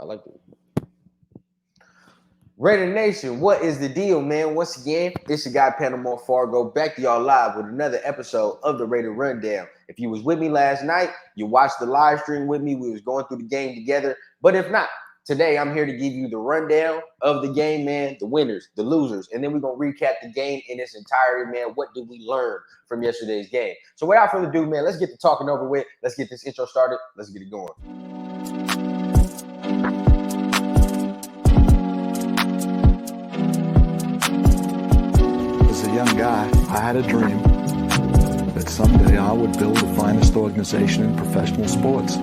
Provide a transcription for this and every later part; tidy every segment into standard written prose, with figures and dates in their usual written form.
I like it. Raider Nation, what is the deal, man? Once again, it's your guy Panama Fargo back to y'all live with another episode of the Raider Rundown. If you was with me last night, you watched the live stream with me. We was going through the game together. But if not, today I'm here to give you the rundown of the game, man, the winners, the losers, and then we're going to recap the game in its entirety, man. What did we learn from yesterday's game? So without further ado, man, let's get the talking over with. Let's get this intro started. Let's get it going. Young guy, I had a dream that someday I would build the finest organization in professional sports.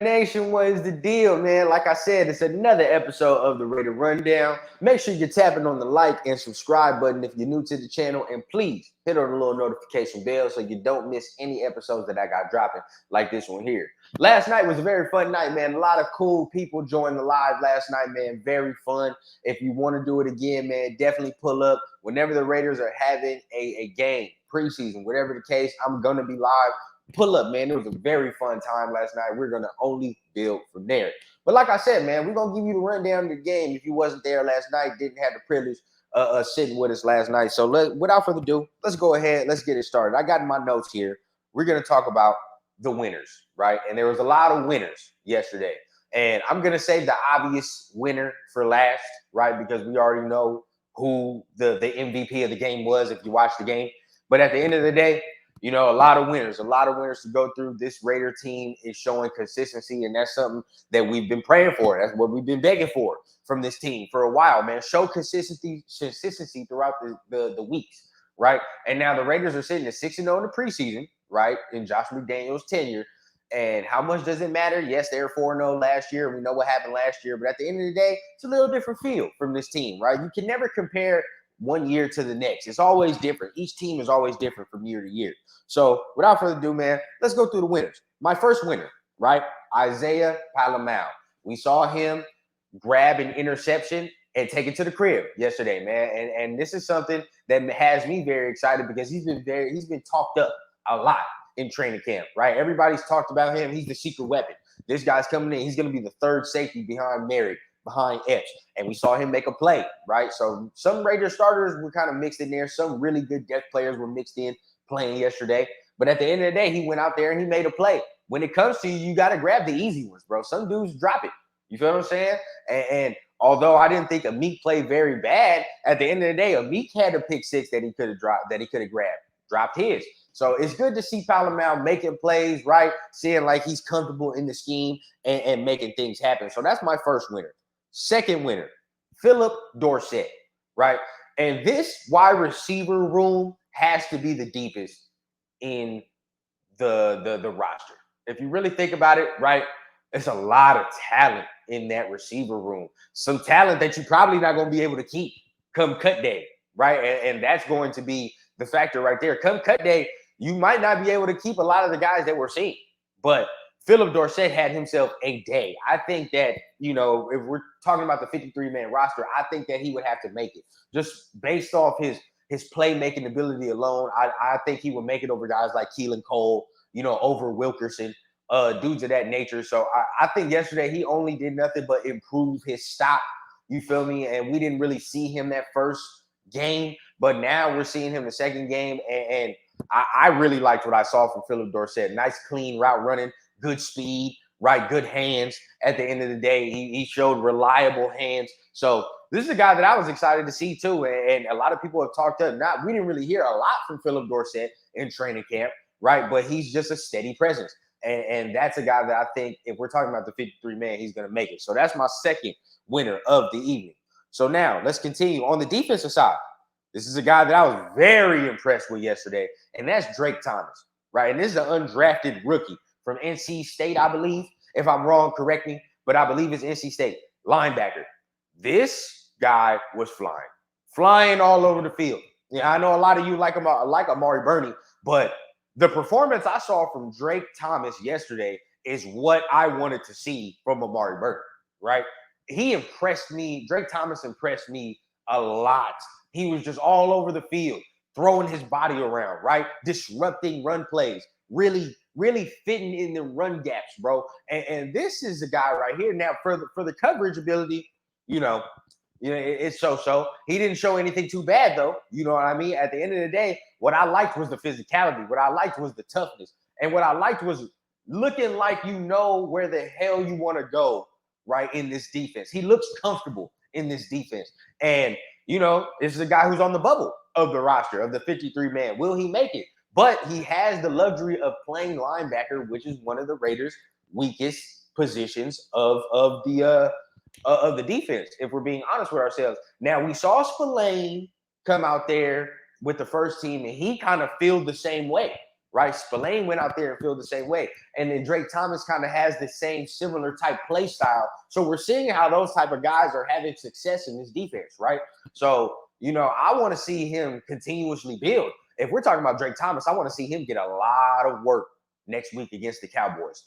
Nation, what is the deal, man? Like I said, it's another episode of the Raider Rundown. Make sure you're tapping on the like and subscribe button if you're new to the channel, and please hit on the little notification bell so you don't miss any episodes that I got dropping like this one here. Last night was a very fun night, man. A lot of cool people joined the live last night, man. Very fun. If you want to do it again, man, definitely pull up whenever the Raiders are having a game, preseason, whatever the case. I'm going to be live. Pull up, man. It was a very fun time last night. We're going to only build from there. But like I said, man, we're going to give you the rundown of the game. If you wasn't there last night, didn't have the privilege sitting with us last night. So without further ado, let's go ahead. Let's get it started. I got my notes here. We're going to talk about the winners, right? And there was a lot of winners yesterday. And I'm going to save the obvious winner for last, right? Because we already know who the MVP of the game was if you watch the game. But at the end of the day, you know, a lot of winners to go through. This Raider team is showing consistency, and that's something that we've been praying for. That's what we've been begging for from this team for a while, man. Show consistency throughout the weeks, right? And now the Raiders are sitting at 6-0 in the preseason, right, in Josh McDaniels' tenure. And how much does it matter? Yes, they were 4-0 last year. We know what happened last year. But at the end of the day, it's a little different feel from this team, right? You can never compare one year to the next. It's always different. Each team is always different from year to year. So without further ado, man, let's go through the winners. My first winner, right? Isaiah Palamau. We saw him grab an interception and take it to the crib yesterday, man. And this is something that has me very excited because he's been talked up a lot in training camp, right? Everybody's talked about him. He's the secret weapon. This guy's coming in. He's going to be the third safety behind Merrick, behind Epps. And we saw him make a play, right? So some Raider starters were kind of mixed in there. Some really good depth players were mixed in playing yesterday. But at the end of the day, he went out there and he made a play. When it comes to you got to grab the easy ones, bro. Some dudes drop it. You feel what I'm saying? And although I didn't think Amik played very bad, at the end of the day, Amik had a pick six that he could have dropped, that he could have dropped his. So it's good to see Palamau making plays, right? Seeing like he's comfortable in the scheme and making things happen. So that's my first winner. Second winner, Philip Dorsett, right? And this wide receiver room has to be the deepest in the roster. If you really think about it, right, there's a lot of talent in that receiver room. Some talent that you're probably not going to be able to keep come cut day, right? And that's going to be the factor right there. Come cut day, you might not be able to keep a lot of the guys that we're seeing. But Philip Dorsett had himself a day. I think that, you know, if we're talking about the 53-man roster, I think that he would have to make it. Just based off his playmaking ability alone, I think he would make it over guys like Keelan Cole, you know, over Wilkerson, dudes of that nature. So I think yesterday he only did nothing but improve his stop. You feel me? And we didn't really see him that first game, but now we're seeing him the second game. And I really liked what I saw from Philip Dorsett. Nice, clean route running, good speed, right? Good hands. At the end of the day, he showed reliable hands. So this is a guy that I was excited to see too. And a lot of people have talked up. We didn't really hear a lot from Philip Dorsett in training camp, right? But he's just a steady presence. And that's a guy that I think if we're talking about the 53-man, he's going to make it. So that's my second winner of the evening. So now let's continue on the defensive side. This is a guy that I was very impressed with yesterday, and that's Drake Thomas, right? And this is an undrafted rookie from NC State, I believe. If I'm wrong, correct me, but I believe it's NC State, linebacker. This guy was flying all over the field. Yeah, I know a lot of you like Amari Burney, but the performance I saw from Drake Thomas yesterday is what I wanted to see from Amari Burney, right? He impressed me. Drake Thomas impressed me a lot. He was just all over the field, throwing his body around, right? Disrupting run plays, really fitting in the run gaps, bro. And this is a guy right here. Now, for the coverage ability, it's so. He didn't show anything too bad, though. You know what I mean? At the end of the day, what I liked was the physicality. What I liked was the toughness. And what I liked was looking like you know where the hell you want to go, right, in this defense. He looks comfortable in this defense. And, this is a guy who's on the bubble of the roster, of the 53-man. Will he make it? But he has the luxury of playing linebacker, which is one of the Raiders' weakest positions of the defense, if we're being honest with ourselves. Now, we saw Spillane come out there with the first team, and he kind of filled the same way, right? Spillane went out there and filled the same way. And then Drake Thomas kind of has the same similar type play style. So we're seeing how those type of guys are having success in this defense, right? So, I want to see him continuously build. If we're talking about Drake Thomas, I want to see him get a lot of work next week against the Cowboys.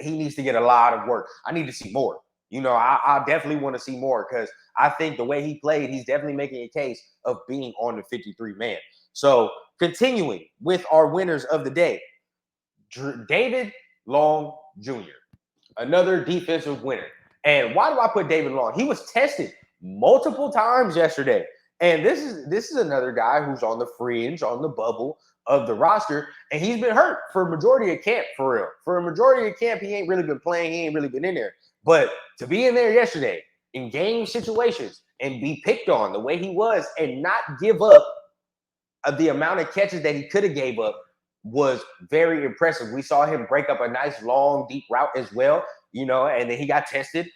He needs to get a lot of work. I need to see more. I definitely want to see more because I think the way he played, he's definitely making a case of being on the 53-man. So continuing with our winners of the day, David Long Jr., another defensive winner. And why do I put David Long? He was tested multiple times yesterday. And this is another guy who's on the fringe, on the bubble of the roster, and he's been hurt for a majority of camp, for real. For a majority of camp, he ain't really been playing. He ain't really been in there. But to be in there yesterday in game situations and be picked on the way he was and not give up the amount of catches that he could have gave up was very impressive. We saw him break up a nice, long, deep route as well, and then he got tested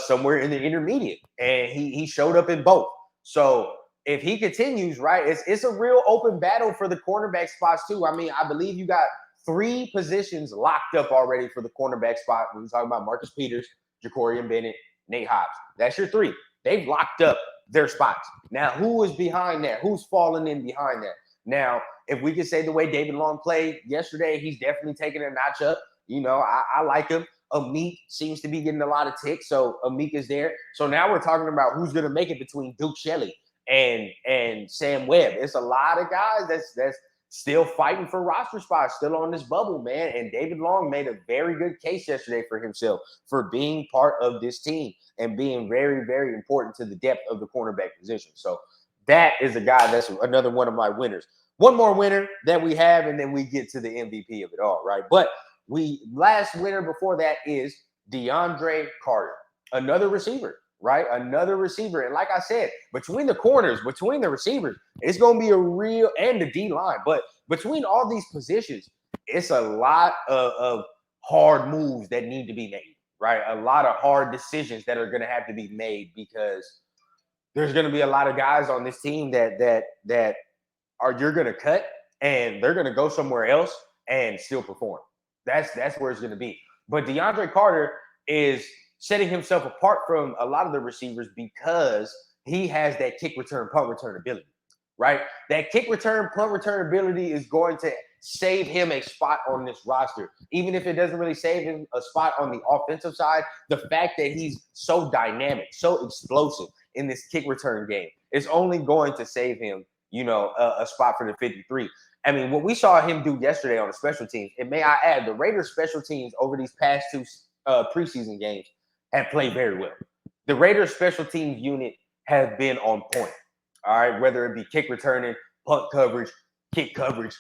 somewhere in the intermediate, and he showed up in both. So if he continues, right, it's a real open battle for the cornerback spots too. I mean, I believe you got 3 positions locked up already for the cornerback spot. We're talking about Marcus Peters, Jacorian Bennett, Nate Hobbs. That's your 3. They've locked up their spots. Now, who is behind that? Who's falling in behind that? Now, if we could say the way David Long played yesterday, he's definitely taking a notch up. I like him. Amik seems to be getting a lot of ticks, so Amik is there. So now we're talking about who's going to make it between Duke Shelley and Sam Webb. It's a lot of guys that's still fighting for roster spots, still on this bubble, man. And David Long made a very good case yesterday for himself for being part of this team and being very, very important to the depth of the cornerback position. So that is a guy that's another one of my winners. One more winner that we have, and then we get to the MVP of it all, right? But last winner before that is DeAndre Carter, another receiver. Right? Another receiver. And like I said, between the corners, between the receivers, it's going to be a real, and the D line, but between all these positions, it's a lot of hard moves that need to be made, right? A lot of hard decisions that are going to have to be made because there's going to be a lot of guys on this team that you're going to cut and they're going to go somewhere else and still perform. That's where it's going to be. But DeAndre Carter is setting himself apart from a lot of the receivers because he has that kick return, punt return ability, right? That kick return, punt return ability is going to save him a spot on this roster. Even if it doesn't really save him a spot on the offensive side, the fact that he's so dynamic, so explosive in this kick return game is only going to save him, a spot for the 53. I mean, what we saw him do yesterday on the special teams, and may I add, the Raiders special teams over these past 2 preseason games have played very well. The Raiders special teams unit has been on point. All right, whether it be kick returning, punt coverage, kick coverage,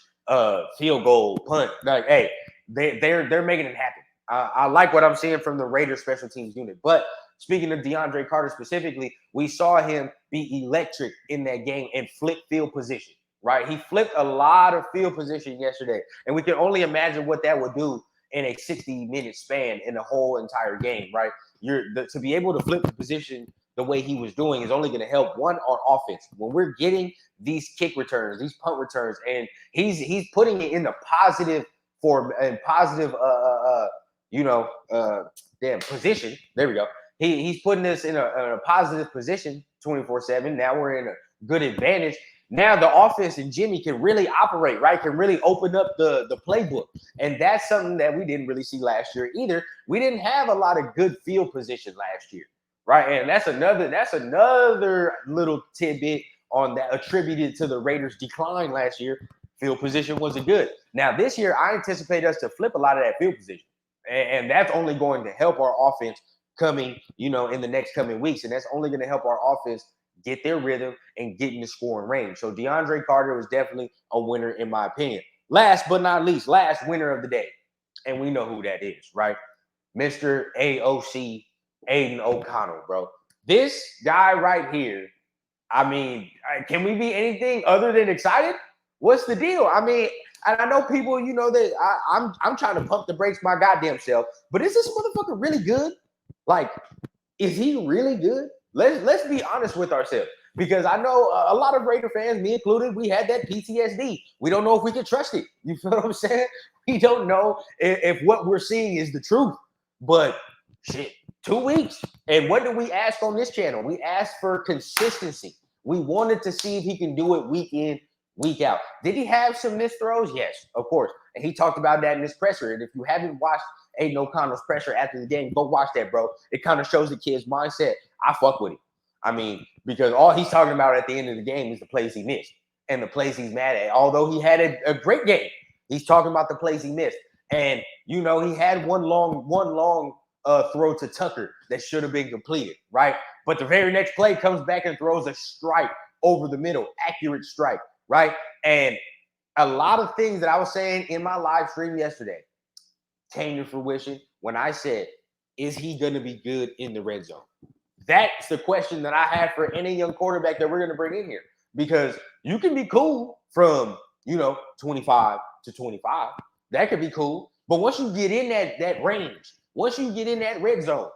field goal, punt. Like, hey, they're making it happen. I like what I'm seeing from the Raiders special teams unit. But speaking of DeAndre Carter specifically, we saw him be electric in that game and flip field position. Right, he flipped a lot of field position yesterday, and we can only imagine what that would do in a 60-minute span in the whole entire game. Right. To be able to flip the position the way he was doing is only going to help one on offense. When we're getting these kick returns, these punt returns, and he's putting it in the positive form and positive position. There we go. He's putting us in a positive position 24/7. Now we're in a good advantage. Now the offense and Jimmy can really operate, right? Can really open up the playbook. And that's something that we didn't really see last year either. We didn't have a lot of good field position last year, right? And that's another little tidbit on that attributed to the Raiders' decline last year, field position wasn't good. Now this year, I anticipate us to flip a lot of that field position, and that's only going to help our offense coming, in the next coming weeks, and that's only going to help our offense get their rhythm and get in the scoring range. So DeAndre Carter was definitely a winner in my opinion. Last but not least, last winner of the day, and we know who that is, right? Mr. AOC, Aiden O'Connell, bro. This guy right here, I mean, can we be anything other than excited? What's the deal? I mean, and I know people, that I'm trying to pump the brakes my goddamn self, but is this motherfucker really good? Like, is he really good? Let's be honest with ourselves, because I know a lot of Raider fans, me included, we had that PTSD. We don't know if we can trust it. You feel what I'm saying? We don't know if what we're seeing is the truth. But shit, 2 weeks. And what did we ask on this channel? We asked for consistency. We wanted to see if he can do it week in, week out. Did he have some missed throws? Yes, of course. And he talked about that in his presser. And if you haven't watched Aiden O'Connell's pressure after the game, go watch that, bro. It kind of shows the kid's mindset. I fuck with him. I mean, because all he's talking about at the end of the game is the plays he missed and the plays he's mad at. Although he had a great game, he's talking about the plays he missed. And, he had one long throw to Tucker that should have been completed, right? But the very next play comes back and throws a strike over the middle, accurate strike, right? And a lot of things that I was saying in my live stream yesterday came to fruition when I said, is he going to be good in the red zone? That's the question that I have for any young quarterback that we're going to bring in here, because you can be cool from, 25 to 25. That could be cool. But once you get in that range, once you get in that red zone,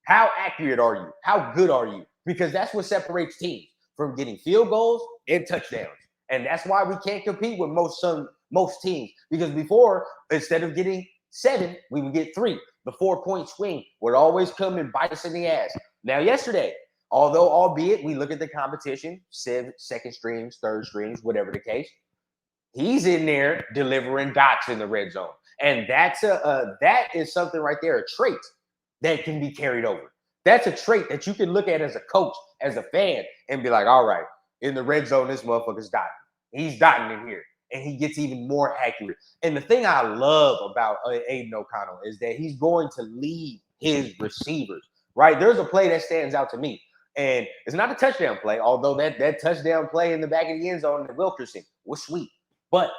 how accurate are you? How good are you? Because that's what separates teams from getting field goals and touchdowns. And that's why we can't compete with most teams. Because before, instead of getting 7, we would get 3. The 4-point swing would always come and bite us in the ass. Now, yesterday, albeit we look at the competition, second strings, third strings, whatever the case, he's in there delivering dots in the red zone. And that is something right there, a trait that can be carried over. That's a trait that you can look at as a coach, as a fan, and be like, all right, in the red zone, this motherfucker's dotting. He's dotting in here, and he gets even more accurate. And the thing I love about Aiden O'Connell is that he's going to lead his receivers, right? There's a play that stands out to me, and it's not a touchdown play, although that touchdown play in the back of the end zone to Wilkerson was sweet. But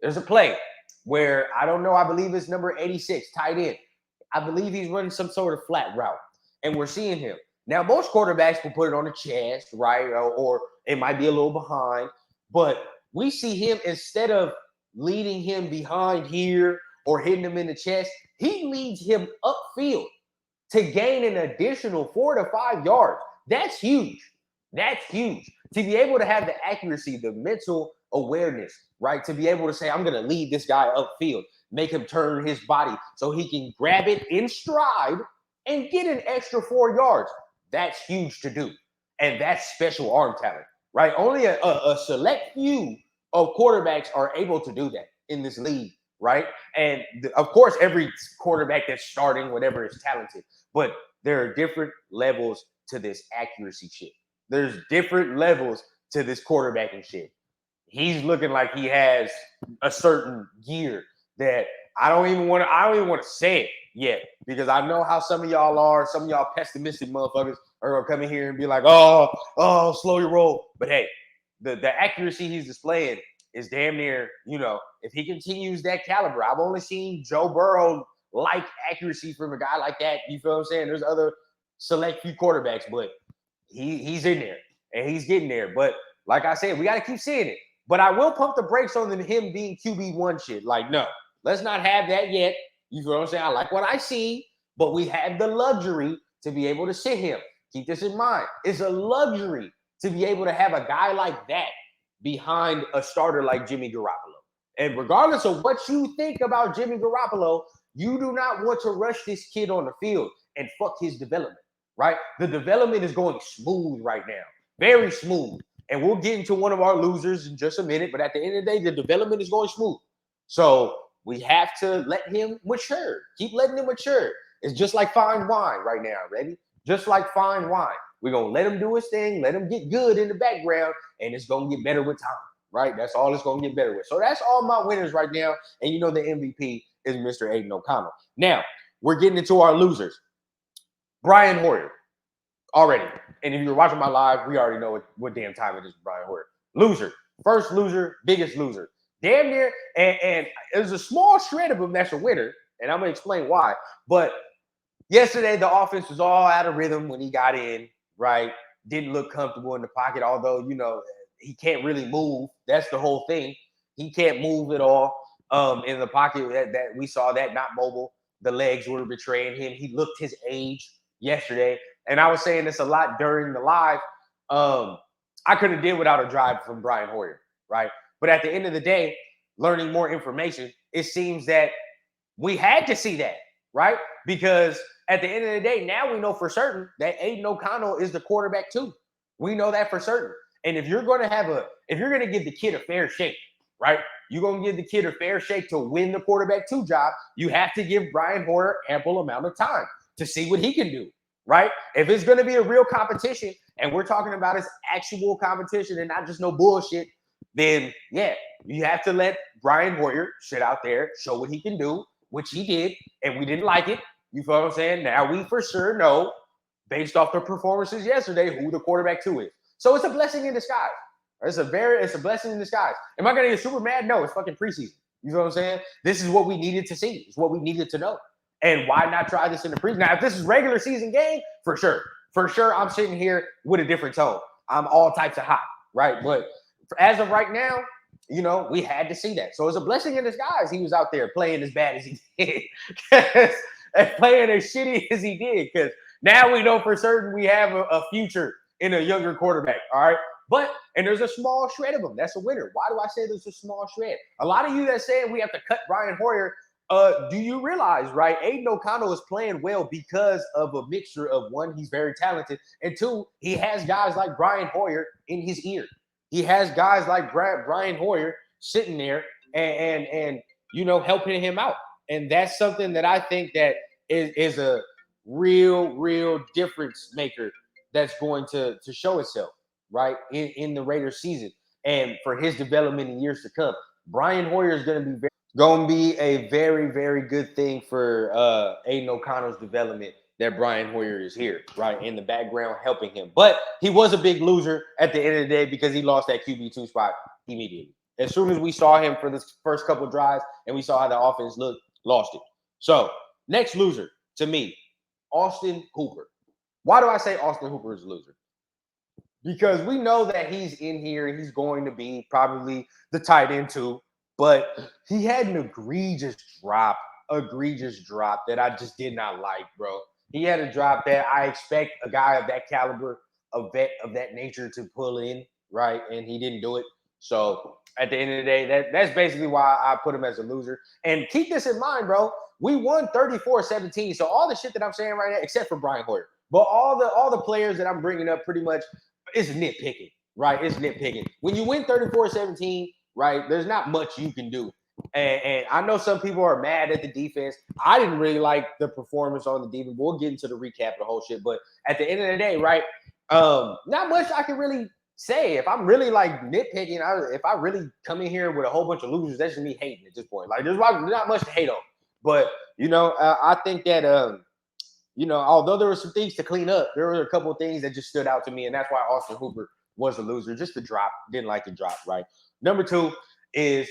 there's a play where, I don't know, I believe it's number 86, tight end. I believe he's running some sort of flat route, and we're seeing him. Now, most quarterbacks will put it on the chest, right? Or it might be a little behind, but we see him, instead of leading him behind here or hitting him in the chest, he leads him upfield to gain an additional 4 to 5 yards. That's huge. That's huge. To be able to have the accuracy, the mental awareness, right? To be able to say, I'm going to lead this guy upfield, make him turn his body so he can grab it in stride and get an extra 4 yards. That's huge to do. And that's special arm talent, right? Only a select few of quarterbacks are able to do that in this league, right? And of course, every quarterback that's starting, whatever, is talented, but there are different levels to this accuracy shit. There's different levels to this quarterbacking shit. He's looking like he has a certain gear that I don't even want to say it yet, because I know how some of y'all are. Some of y'all pessimistic motherfuckers are gonna come in here and be like, oh, slow your roll. But hey, the accuracy he's displaying is damn near, if he continues that caliber. I've only seen Joe Burrow like accuracy from a guy like that. You feel what I'm saying? There's other select few quarterbacks, but he's in there and he's getting there. But like I said, we got to keep seeing it. But I will pump the brakes on him being QB1 shit. Like, no, let's not have that yet. You feel what I'm saying? I like what I see, but we have the luxury to be able to sit him. Keep this in mind. It's a luxury to be able to have a guy like that behind a starter like Jimmy Garoppolo. And regardless of what you think about Jimmy Garoppolo, you do not want to rush this kid on the field and fuck his development, right? The development is going smooth right now, very smooth. And we'll get into one of our losers in just a minute, but at the end of the day, the development is going smooth. So we have to let him mature. Keep letting him mature. It's just like fine wine right now, ready? Just like fine wine. We're going to let him do his thing, let him get good in the background, and it's going to get better with time, right? That's all it's going to get better with. So that's all my winners right now. And you know the MVP is Mr. Aiden O'Connell. Now, we're getting into our losers. Brian Hoyer, already. And if you're watching my live, we already know what damn time it is for Brian Hoyer. Loser. First loser, biggest loser. Damn near, and there's a small shred of him that's a winner, and I'm going to explain why. But yesterday, the offense was all out of rhythm when he got in, right? Didn't look comfortable in the pocket, although, you know, he can't really move. That's the whole thing. He can't move at all in the pocket. That we saw that, not mobile. The legs were betraying him. He looked his age yesterday. And I was saying this a lot during the live. I could have did without a drive from Brian Hoyer, right? But at the end of the day, learning more information, it seems that we had to see that, right? Because at the end of the day, now we know for certain that Aiden O'Connell is the quarterback too. We know that for certain. And if you're going to give the kid a fair shake, right? You're going to give the kid a fair shake to win the quarterback two job. You have to give Brian Hoyer ample amount of time to see what he can do, right? If it's going to be a real competition and we're talking about his actual competition and not just no bullshit, then yeah, you have to let Brian Hoyer sit out there, show what he can do, which he did, and we didn't like it. You feel what I'm saying? Now we for sure know, based off the performances yesterday, who the quarterback two is. So it's a blessing in disguise. It's a blessing in disguise. Am I gonna get super mad? No, it's fucking preseason. You know what I'm saying? This is what we needed to see. It's what we needed to know. And why not try this in the preseason? Now, if this is regular season game, for sure. For sure, I'm sitting here with a different tone. I'm all types of hot, right? But as of right now, you know, we had to see that. So it's a blessing in disguise. He was out there playing as bad as he did. And playing as shitty as he did. Because now we know for certain we have a future in a younger quarterback. All right. But, and there's a small shred of him. That's a winner. Why do I say there's a small shred? A lot of you that saying we have to cut Brian Hoyer, do you realize, right? Aiden O'Connell is playing well because of a mixture of one, he's very talented, and two, he has guys like Brian Hoyer in his ear. He has guys like Brian Hoyer sitting there and you know, helping him out. And that's something that I think that is a real difference maker that's going to show itself, right, in the Raiders season and for his development in years to come. Brian Hoyer is going to be a very good thing for Aiden O'Connell's development, that Brian Hoyer is here, right, in the background helping him. But he was a big loser at the end of the day because he lost that QB2 spot immediately. As soon as we saw him for the first couple of drives and we saw how the offense looked, lost it. So next loser to me, Austin Hooper. Why do I say Austin Hooper is a loser? Because we know that he's in here and he's going to be probably the tight end too, but he had an egregious drop that I just did not like, bro. He had a drop that I expect a guy of that caliber, a vet of that nature to pull in, right? And he didn't do it. So at the end of the day, that's basically why I put him as a loser. And keep this in mind, bro. We won 34-17. So all the shit that I'm saying right now, except for Brian Hoyer, but all the players that I'm bringing up pretty much is nitpicking, right? It's nitpicking. When you win 34-17, right, there's not much you can do. And I know some people are mad at the defense. I didn't really like the performance on the defense. We'll get into the recap of the whole shit. But at the end of the day, right, not much I can really say. If I'm really like nitpicking, if I really come in here with a whole bunch of losers, that's just me hating at this point. Like there's not much to hate on. But, you know, I think that, you know, although there were some things to clean up, there were a couple of things that just stood out to me. And that's why Austin Hooper was a loser. Just the drop. Didn't like the drop, right? Number two is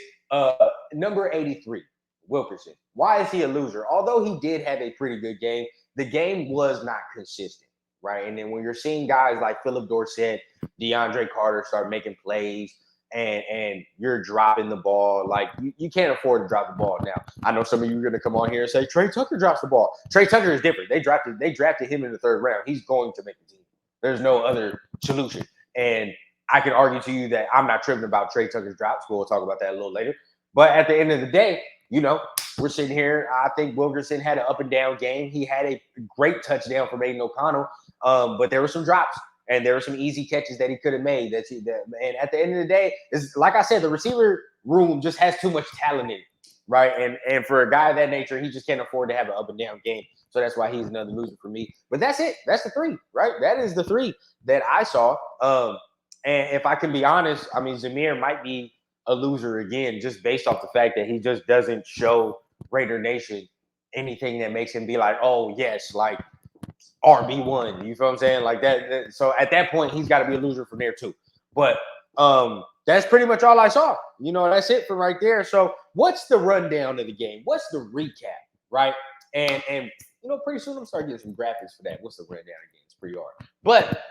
number 83, Wilkerson. Why is he a loser? Although he did have a pretty good game, the game was not consistent, right? And then when you're seeing guys like Philip Dorsett, DeAndre Carter start making plays, and you're dropping the ball, like you can't afford to drop the ball now. I know some of you are going to come on here and say Trey Tucker drops the ball. Trey Tucker is different. They drafted him in the third round. He's going to make the team. There's no other solution. And I can argue to you that I'm not tripping about Trey Tucker's drops. We'll talk about that a little later. But at the end of the day, you know, we're sitting here. I think Wilkerson had an up and down game. He had a great touchdown from Aiden O'Connell, but there were some drops. And there were some easy catches that he could have made. And at the end of the day, is like I said, the receiver room just has too much talent in it, right? And for a guy of that nature, he just can't afford to have an up and down game. So that's why he's another loser for me. But that's it. That's the three, right? That is the three that I saw. And if I can be honest, I mean, Zamir might be a loser again, just based off the fact that he just doesn't show Raider Nation anything that makes him be like, oh, yes, like RB1. You feel what I'm saying? Like that. So at that point, he's got to be a loser from there too. But that's pretty much all I saw. You know, that's it from right there. So what's the rundown of the game? What's the recap, right? And you know, pretty soon I'm gonna start getting some graphics for that. What's the rundown again? It's pretty hard. But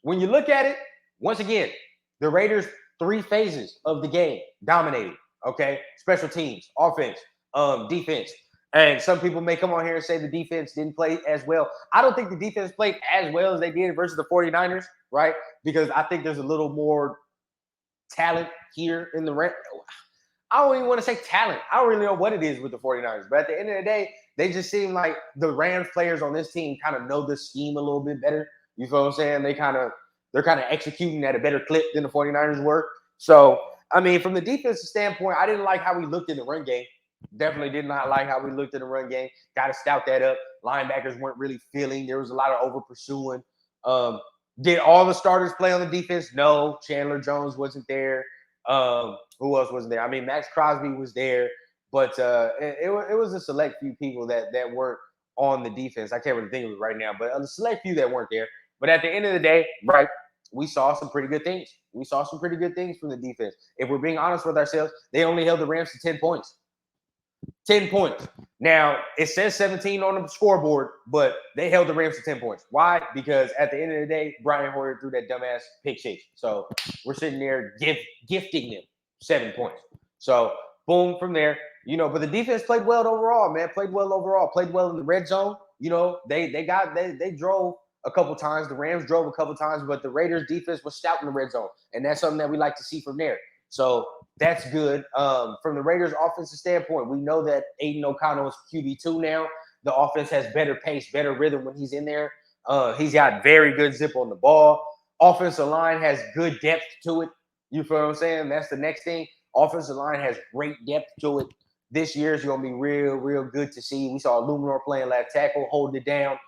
when you look at it, once again, the Raiders' three phases of the game dominated. Okay, special teams, offense, defense. And some people may come on here and say the defense didn't play as well. I don't think the defense played as well as they did versus the 49ers, right? Because I think there's a little more talent here in the Rams. I don't even want to say talent. I don't really know what it is with the 49ers. But at the end of the day, they just seem like the Rams players on this team kind of know the scheme a little bit better. You feel what I'm saying? They're kind of executing at a better clip than the 49ers were. So, I mean, from the defensive standpoint, I didn't like how we looked in the run game. Definitely did not like how we looked in the run game. Got to stout that up. Linebackers weren't really feeling. There was a lot of over pursuing. Did all the starters play on the defense? No. Chandler Jones wasn't there. Who else wasn't there? I mean, Max Crosby was there, but it was a select few people that weren't on the defense. I can't really think of it right now, but a select few that weren't there. But at the end of the day, right, we saw some pretty good things. We saw some pretty good things from the defense. If we're being honest with ourselves, they only held the Rams to 10 points. 10 points. Now, it says 17 on the scoreboard, but they held the Rams to 10 points. Why? Because at the end of the day, Brian Hoyer threw that dumbass pick six. So we're sitting there gifting them 7 points. So boom from there. You know, but the defense played well overall, man. Played well overall. Played well in the red zone. You know, they drove a couple times. The Rams drove a couple times, but the Raiders defense was stout in the red zone. And that's something that we like to see from there. So that's good. From the Raiders' offensive standpoint, we know that Aiden O'Connell is QB2 now. The offense has better pace, better rhythm when he's in there. He's got very good zip on the ball. Offensive line has good depth to it. You feel what I'm saying? That's the next thing. Offensive line has great depth to it. This year is going to be real, real good to see. We saw Luminor playing left tackle, holding it down.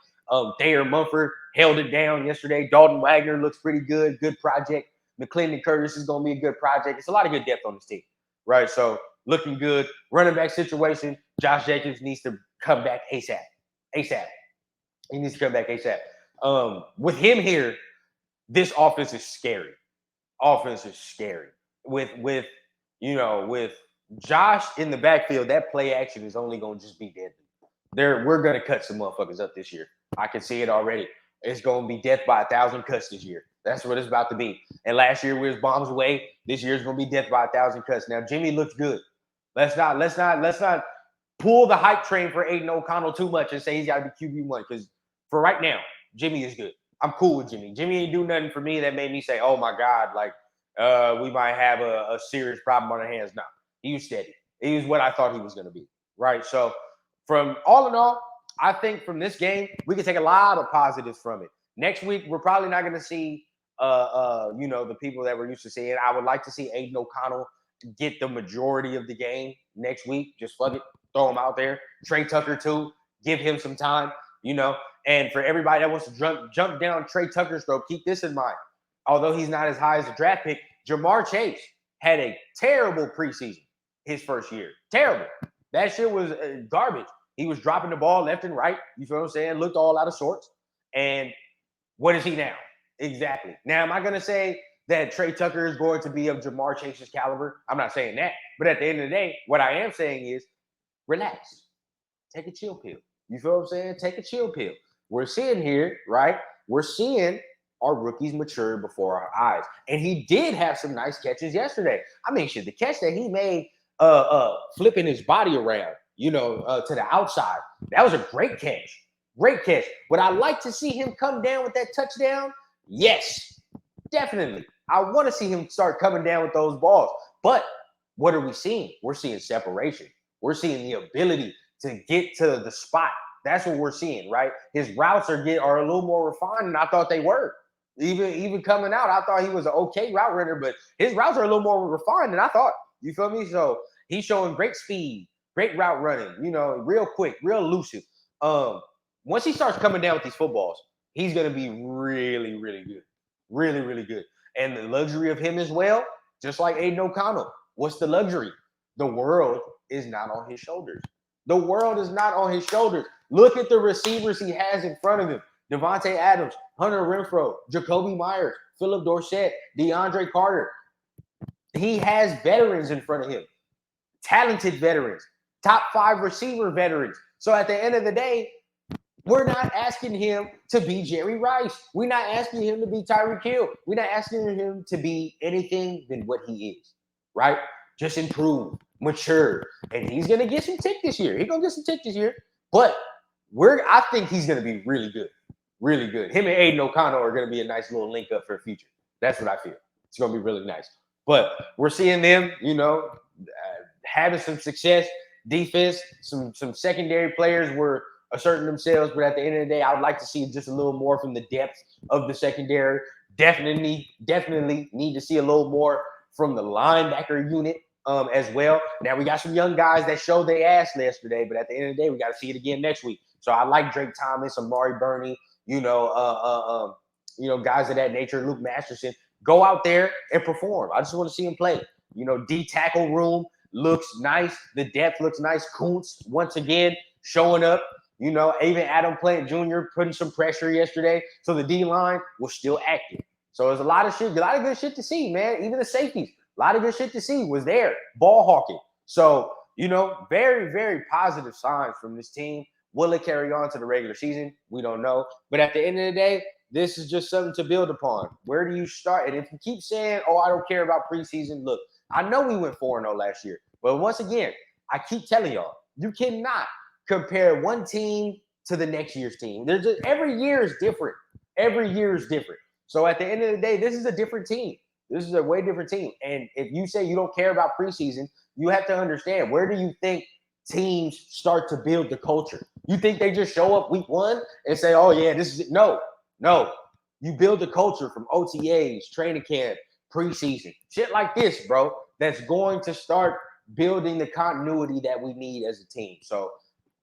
Thayer Mumford held it down yesterday. Dalton Wagner looks pretty good. Good project. McClendon Curtis is going to be a good project. It's a lot of good depth on this team, right? So looking good. Running back situation, Josh Jacobs needs to come back ASAP. ASAP. He needs to come back ASAP. With him here, this offense is scary. Offense is scary. With Josh in the backfield, that play action is only going to just be deadly. We're going to cut some motherfuckers up this year. I can see it already. It's going to be death by 1,000 cuts this year. That's what it's about to be. And last year we was bombs away. This year is going to be death by 1,000 cuts. Now Jimmy looks good. Let's not pull the hype train for Aiden O'Connell too much and say he's got to be QB1, because for right now, Jimmy is good. I'm cool with Jimmy. Jimmy ain't do nothing for me that made me say, oh my God, like we might have a serious problem on our hands. No, he was steady. He was what I thought he was going to be, right? So from all in all, I think from this game, we can take a lot of positives from it. Next week, we're probably not going to see, the people that we're used to seeing. I would like to see Aiden O'Connell get the majority of the game next week. Just fuck it, throw him out there. Trey Tucker too, give him some time, And for everybody that wants to jump down Trey Tucker's throat, keep this in mind. Although he's not as high as a draft pick, Jamar Chase had a terrible preseason his first year. Terrible. That shit was garbage. He was dropping the ball left and right. You feel what I'm saying? Looked all out of sorts. And what is he now? Exactly. Now, am I going to say that Trey Tucker is going to be of Jamar Chase's caliber? I'm not saying that. But at the end of the day, what I am saying is relax. Take a chill pill. You feel what I'm saying? Take a chill pill. We're seeing here, right? We're seeing our rookies mature before our eyes. And he did have some nice catches yesterday. I mean, shit, the catch that he made flipping his body around, to the outside, that was a great catch. Great catch. Would I like to see him come down with that touchdown? Yes, definitely. I want to see him start coming down with those balls. But what are we seeing? We're seeing separation. We're seeing the ability to get to the spot. That's what we're seeing, right? His routes are a little more refined than I thought they were. Even coming out, I thought he was an okay route runner, but his routes are a little more refined than I thought. You feel me? So he's showing great speed, great route running, real quick, real elusive. Once he starts coming down with these footballs, he's going to be really, really good. Really, really good. And the luxury of him as well, just like Aiden O'Connell. What's the luxury? The world is not on his shoulders. The world is not on his shoulders. Look at the receivers he has in front of him. Devontae Adams, Hunter Renfrow, Jacoby Myers, Phillip Dorsett, DeAndre Carter. He has veterans in front of him. Talented veterans. Top 5 receiver veterans. So at the end of the day, we're not asking him to be Jerry Rice. We're not asking him to be Tyreek Hill. We're not asking him to be anything than what he is, right? Just improve, mature. And he's going to get some tick this year. He's going to get some tick this year. But I think he's going to be really good. Really good. Him and Aiden O'Connell are going to be a nice little link up for the future. That's what I feel. It's going to be really nice. But we're seeing them, having some success. Defense, some secondary players were asserting themselves, but at the end of the day, I would like to see just a little more from the depth of the secondary. Definitely need to see a little more from the linebacker unit as well. Now, we got some young guys that showed their ass yesterday, but at the end of the day, we got to see it again next week. So I like Drake Thomas, Amari Burney, guys of that nature, Luke Masterson. Go out there and perform. I just want to see him play. D tackle room looks nice. The depth looks nice. Kuntz, once again, showing up. Even Adam Plant Jr. putting some pressure yesterday. So the D-line was still active. So there's a lot of good shit to see, man. Even the safeties, a lot of good shit to see was there. Ball hawking. So, very, very positive signs from this team. Will it carry on to the regular season? We don't know. But at the end of the day, this is just something to build upon. Where do you start? And if you keep saying, I don't care about preseason, look, I know we went 4-0 last year. But once again, I keep telling y'all, you cannot compare one team to the next year's team. Every year is different. Every year is different. So at the end of the day, this is a different team. This is a way different team. And if you say you don't care about preseason, you have to understand, where do you think teams start to build the culture? You think they just show up week 1 and say, oh, yeah, this is it? No. You build the culture from OTAs, training camp, preseason, shit like this, bro, that's going to start building the continuity that we need as a team. So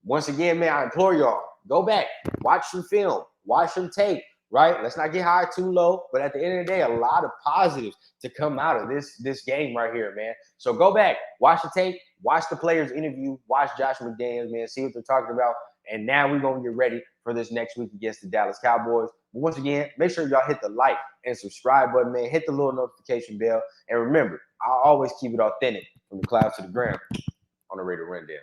once again, man, I implore y'all, go back, watch some film, watch some tape, right? Let's not get high too low. But at the end of the day, a lot of positives to come out of this game right here, man. So go back, watch the tape, watch the players interview, watch Josh McDaniels, man, see what they're talking about. And now we're going to get ready for this next week against the Dallas Cowboys. But once again, make sure y'all hit the like and subscribe button, man. Hit the little notification bell. And remember, I always keep it authentic from the clouds to the ground on the Raider Rundown.